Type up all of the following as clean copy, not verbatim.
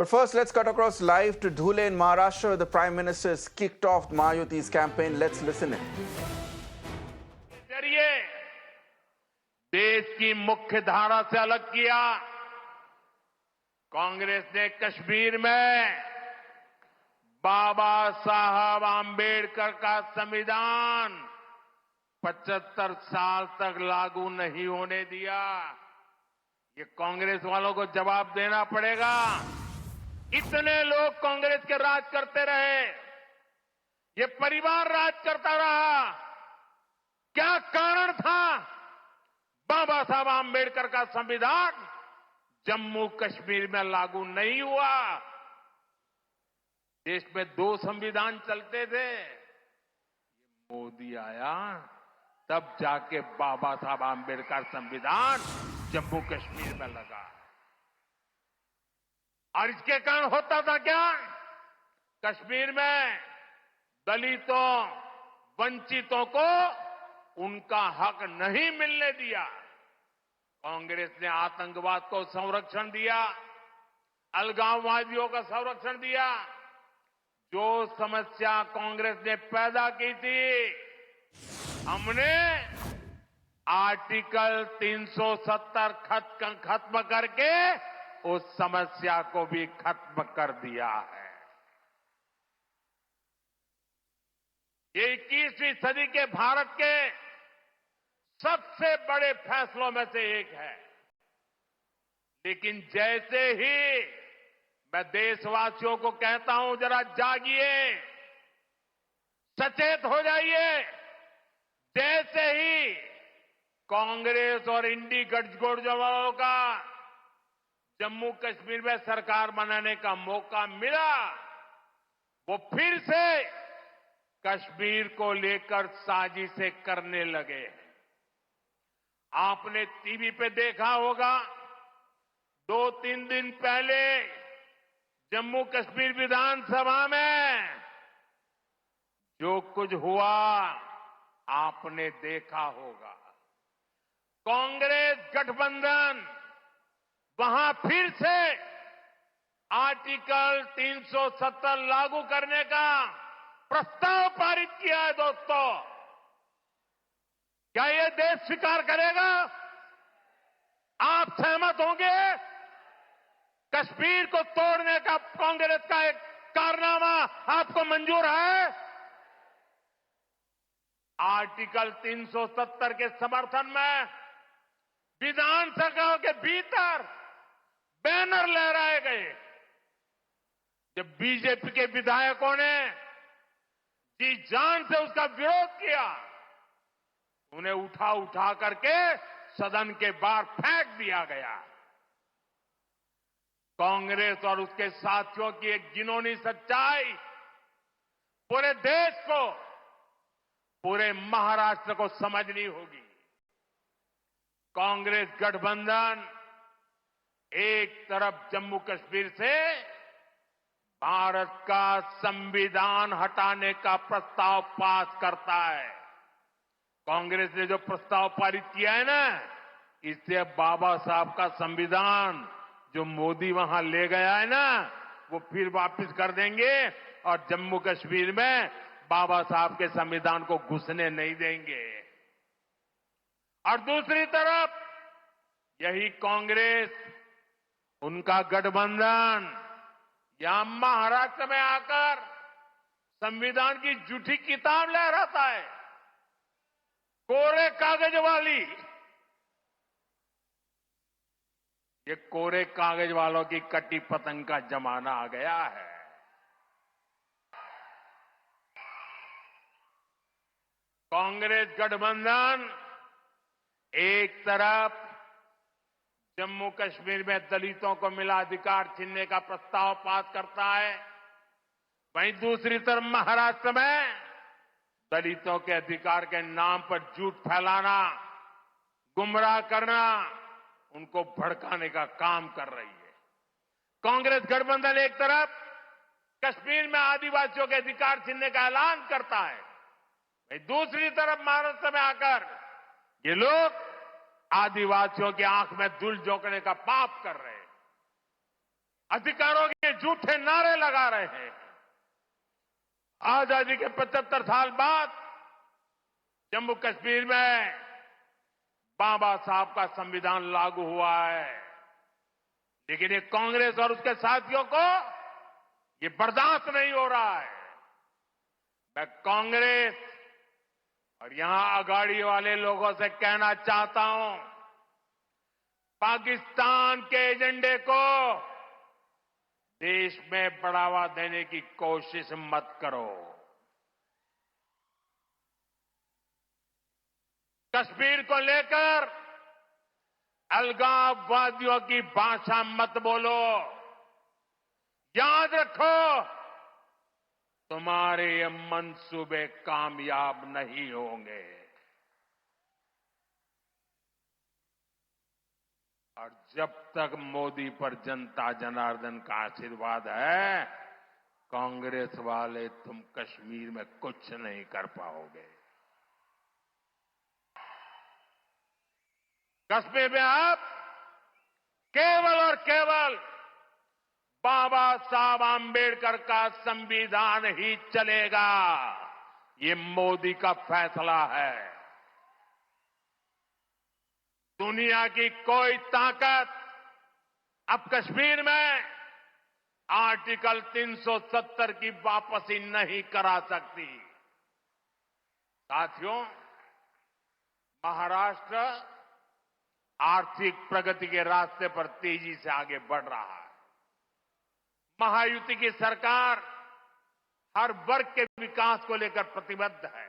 But first, let's cut across live to Dhule in Maharashtra, where the Prime Minister has kicked off Mahayuti's campaign. Let's listen in. जरिए देश की मुख्य धारा से अलग किया। कांग्रेस ने कश्मीर में बाबा साहब आंबेडकर का संविधान 75 साल तक लागू नहीं होने दिया। ये कांग्रेस वालों को जवाब देना पड़ेगा। इतने लोग कांग्रेस के राज करते रहे, ये परिवार राज करता रहा, क्या कारण था? बाबा साहब आंबेडकर का संविधान जम्मू कश्मीर में लागू नहीं हुआ। देश में 2 संविधान चलते थे। मोदी आया तब जाके बाबा साहब आंबेडकर संविधान जम्मू कश्मीर में लगा। और इसके कारण होता था क्या? कश्मीर में दलितों, वंचितों को उनका हक नहीं मिलने दिया। कांग्रेस ने आतंकवाद को संरक्षण दिया, अलगाववादियों का संरक्षण दिया। जो समस्या कांग्रेस ने पैदा की थी, हमने आर्टिकल 370 खत्म करके उस समस्या को भी खत्म कर दिया है। ये 21वीं सदी के भारत के सबसे बड़े फैसलों में से एक है। लेकिन जैसे ही मैं देशवासियों को कहता हूं, जरा जागिए, सचेत हो जाइए। जैसे ही कांग्रेस और इंडी गठजोड़ वालों का जम्मू कश्मीर में सरकार बनाने का मौका मिला, वो फिर से कश्मीर को लेकर साजिशें करने लगे। आपने टीवी पे देखा होगा, 2-3 दिन पहले जम्मू कश्मीर विधानसभा में जो कुछ हुआ आपने देखा होगा। कांग्रेस गठबंधन वहां फिर से आर्टिकल 370 लागू करने का प्रस्ताव पारित किया है। दोस्तों, क्या ये देश स्वीकार करेगा? आप सहमत होंगे? कश्मीर को तोड़ने का कांग्रेस का एक कारनामा आपको मंजूर है? आर्टिकल 370 के समर्थन में विधानसभा के भीतर बैनर लहराए गए। जब बीजेपी के विधायकों ने जी जान से उसका विरोध किया, उन्हें उठा करके सदन के बाहर फेंक दिया गया। कांग्रेस और उसके साथियों की एक घिनौनी सच्चाई पूरे देश को, पूरे महाराष्ट्र को समझनी होगी। कांग्रेस गठबंधन एक तरफ जम्मू कश्मीर से भारत का संविधान हटाने का प्रस्ताव पास करता है। कांग्रेस ने जो प्रस्ताव पारित किया है ना, इससे बाबा साहब का संविधान जो मोदी वहां ले गया है ना, वो फिर वापस कर देंगे और जम्मू कश्मीर में बाबा साहब के संविधान को घुसने नहीं देंगे। और दूसरी तरफ यही कांग्रेस, उनका गठबंधन यहां महाराष्ट्र में आकर संविधान की झूठी किताब लहराता है, कोरे कागज वाली। ये कोरे कागज वालों की कटी पतंग का जमाना आ गया है। कांग्रेस गठबंधन एक तरफ जम्मू कश्मीर में दलितों को मिला अधिकार छीनने का प्रस्ताव पास करता है, वहीं दूसरी तरफ महाराष्ट्र में दलितों के अधिकार के नाम पर झूठ फैलाना, गुमराह करना, उनको भड़काने का काम कर रही है। कांग्रेस गठबंधन एक तरफ कश्मीर में आदिवासियों के अधिकार छीनने का ऐलान करता है, वहीं दूसरी तरफ महाराष्ट्र में आकर ये लोग आदिवासियों की आंख में धूल झोंकने का पाप कर रहे हैं। अधिकारों के झूठे नारे लगा रहे हैं। आजादी के 75 साल बाद जम्मू कश्मीर में बाबा साहब का संविधान लागू हुआ है, लेकिन ये कांग्रेस और उसके साथियों को ये बर्दाश्त नहीं हो रहा है। मैं कांग्रेस और यहां अगाड़ी वाले लोगों से कहना चाहता हूं, पाकिस्तान के एजेंडे को देश में बढ़ावा देने की कोशिश मत करो। कश्मीर को लेकर अलगाववादियों की भाषा मत बोलो। याद रखो, तुम्हारे ये मंसूबे कामयाब नहीं होंगे। और जब तक मोदी पर जनता जनार्दन का आशीर्वाद है, कांग्रेस वाले तुम कश्मीर में कुछ नहीं कर पाओगे। कश्मीर में आप केवल और केवल बाबा साहब आंबेडकर का संविधान ही चलेगा। ये मोदी का फैसला है। दुनिया की कोई ताकत अब कश्मीर में आर्टिकल 370 की वापसी नहीं करा सकती। साथियों, महाराष्ट्र आर्थिक प्रगति के रास्ते पर तेजी से आगे बढ़ रहा है। महायुति की सरकार हर वर्ग के विकास को लेकर प्रतिबद्ध है।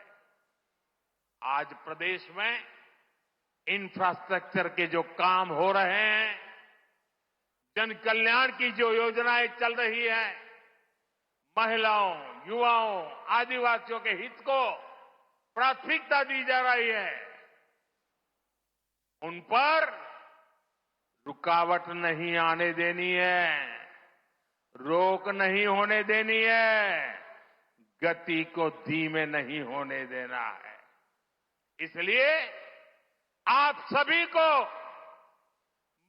आज प्रदेश में इंफ्रास्ट्रक्चर के जो काम हो रहे हैं, जन कल्याण की जो योजनाएं चल रही है, महिलाओं, युवाओं, आदिवासियों के हित को प्राथमिकता दी जा रही है। उन पर रुकावट नहीं आने देनी है, रोक नहीं होने देनी है, गति को धीमे नहीं होने देना है। इसलिए आप सभी को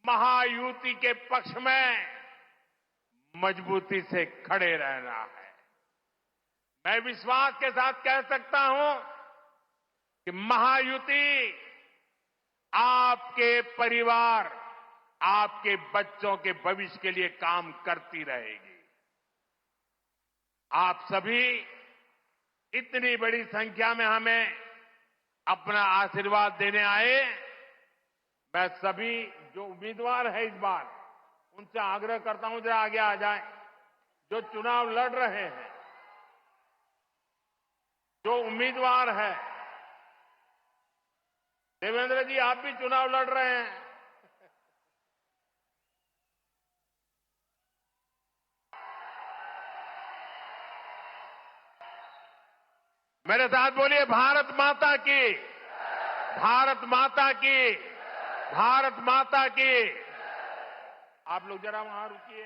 महायुति के पक्ष में मजबूती से खड़े रहना है। मैं विश्वास के साथ कह सकता हूं कि महायुति आपके परिवार, आपके बच्चों के भविष्य के लिए काम करती रहेगी। आप सभी इतनी बड़ी संख्या में हमें अपना आशीर्वाद देने आए। मैं सभी जो उम्मीदवार है इस बार, उनसे आग्रह करता हूं जरा आगे आ जाएं। जो चुनाव लड़ रहे हैं, जो उम्मीदवार है, देवेंद्र जी आप भी चुनाव लड़ रहे हैं। मेरे साथ बोलिए, भारत माता की, भारत माता की, भारत माता की। आप लोग जरा वहां रुकिए।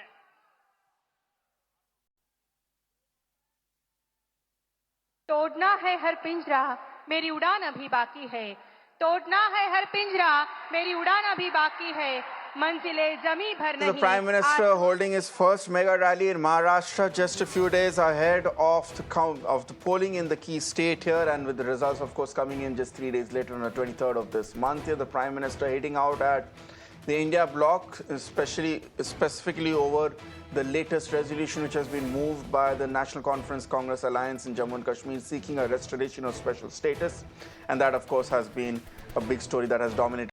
तोड़ना है हर पिंजरा, मेरी उड़ान अभी बाकी है। तोड़ना है हर पिंजरा, मेरी उड़ान अभी बाकी है। मंजिले जमी भर नहीं। The Prime Minister holding his first mega rally in Maharashtra just a few days ahead of the polling in the key state here, and with the results, of course, coming in just 3 days later on the 23rd of this month. Here, the Prime Minister hitting out at the India bloc, specifically over the latest resolution which has been moved by the National Conference Congress Alliance in Jammu and Kashmir, seeking a restoration of special status, and that, of course, has been a big story that has dominated